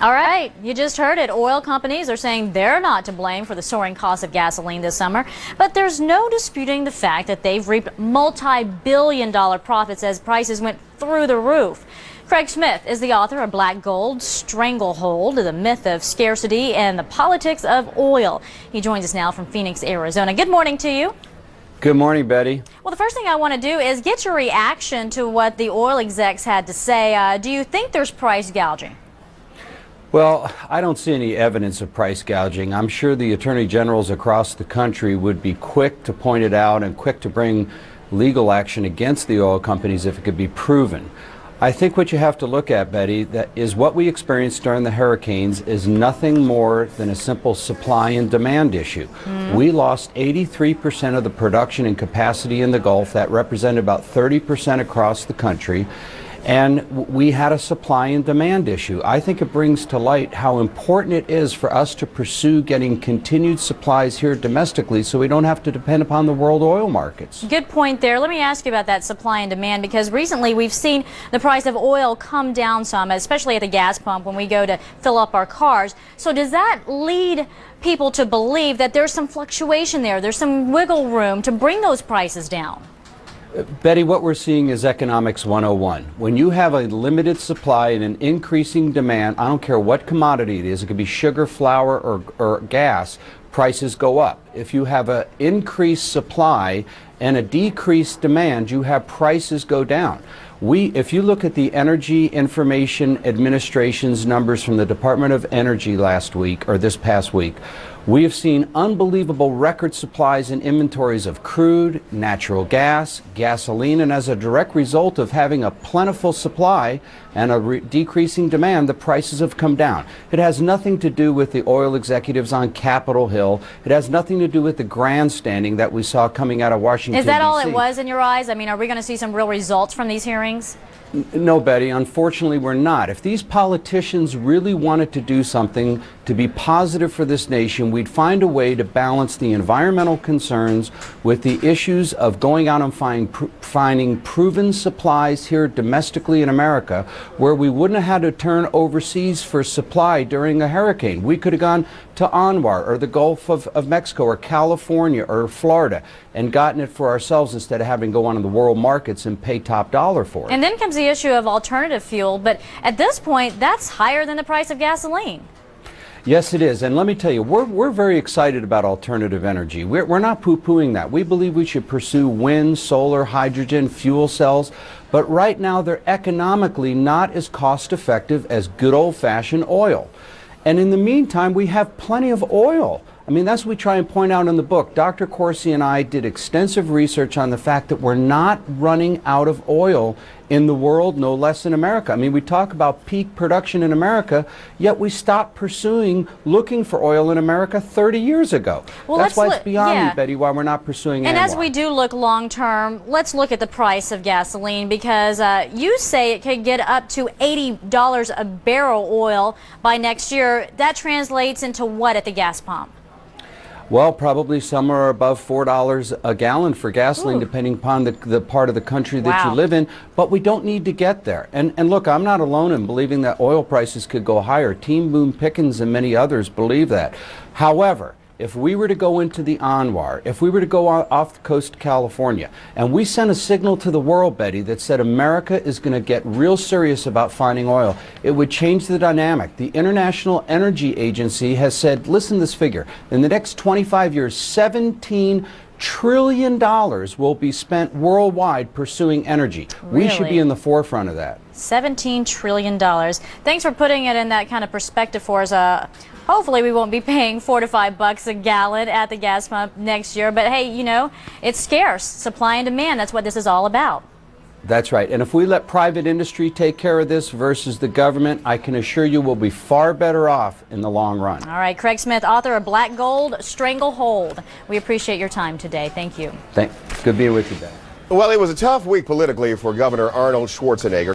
All right, you just heard it. Oil companies are saying they're not to blame for the soaring cost of gasoline this summer, but there's no disputing the fact that they've reaped multi-billion-dollar profits as prices went through the roof. Craig Smith is the author of Black Gold, Stranglehold, The Myth of Scarcity and the Politics of Oil. He joins us now from Phoenix, Arizona. Good morning to you. Good morning, Betty. Well, the first thing I want to do is get your reaction to what the oil execs had to say. Do you think there's price gouging? Well, I don't see any evidence of price gouging. I'm sure the attorney generals across the country would be quick to point it out and quick to bring legal action against the oil companies if it could be proven. I think what you have to look at, Betty, that is what we experienced during the hurricanes is nothing more than a simple supply and demand issue. We lost 83% of the production and capacity in the Gulf. That represented about 30% across the country. And we had a supply and demand issue. I think it brings to light how important it is for us to pursue getting continued supplies here domestically so we don't have to depend upon the world oil markets. Good point there. Let me ask you about that supply and demand, because recently we've seen the price of oil come down some, especially at the gas pump when we go to fill up our cars. So does that lead people to believe that there's some fluctuation there, there's some wiggle room to bring those prices down? Betty, what we're seeing is economics 101. When you have a limited supply and an increasing demand, I don't care what commodity it is, it could be sugar, flour, or gas, prices go up. If you have an increased supply and a decreased demand, you have prices go down. If you look at the Energy Information Administration's numbers from the Department of Energy last week, or this past week, we have seen unbelievable record supplies and inventories of crude, natural gas, gasoline, and as a direct result of having a plentiful supply and a decreasing demand, the prices have come down. It has nothing to do with the oil executives on Capitol Hill. It has nothing to do with the grandstanding that we saw coming out of Washington, D.C. Is that all it was in your eyes? I mean, are we going to see some real results from these hearings? No, Betty, unfortunately we're not. If these politicians really wanted to do something to be positive for this nation, we'd find a way to balance the environmental concerns with the issues of going out and finding proven supplies here domestically in America, where we wouldn't have had to turn overseas for supply during a hurricane. We could have gone to Anwar or the Gulf of Mexico or California or Florida and gotten it for ourselves instead of having to go on the world markets and pay top dollar for it. And then comes the issue of alternative fuel, but at this point that's higher than the price of gasoline. Yes, it is. And let me tell you, we're very excited about alternative energy. We're not poo-pooing that. We believe we should pursue wind, solar, hydrogen, fuel cells, but right now they're economically not as cost effective as good old-fashioned oil. And in the meantime, we have plenty of oil. I mean, that's what we try and point out in the book. Dr. Corsi and I did extensive research on the fact that we're not running out of oil in the world, no less in America. I mean, we talk about peak production in America, yet we stopped looking for oil in America 30 years ago. Well, that's why it's beyond me, Betty, why we're not pursuing And Anwar. as we do look long term, let's look at the price of gasoline, because you say it could get up to $80 a barrel oil by next year. That translates into what at the gas pump? Well, probably somewhere above $4 a gallon for gasoline, depending upon the part of the country that you live in. But we don't need to get there. And look, I'm not alone in believing that oil prices could go higher. Team Boone Pickens and many others believe that. However, if we were to go into the Anwar, if we were to go off the coast of California, and we sent a signal to the world, Betty, that said America is going to get real serious about finding oil, it would change the dynamic. The International Energy Agency has said, listen to this figure, in the next 25 years, $17 trillion will be spent worldwide pursuing energy. Really? We should be in the forefront of that. $17 trillion. Thanks for putting it in that kind of perspective for us. Hopefully we won't be paying $4 to $5 a gallon at the gas pump next year. But hey, you know, it's scarce. Supply and demand. That's what this is all about. That's right. And if we let private industry take care of this versus the government, I can assure you we'll be far better off in the long run. All right. Craig Smith, author of Black Gold, Stranglehold. We appreciate your time today. Thank you. Good being with you, Ben. Well, it was a tough week politically for Governor Arnold Schwarzenegger.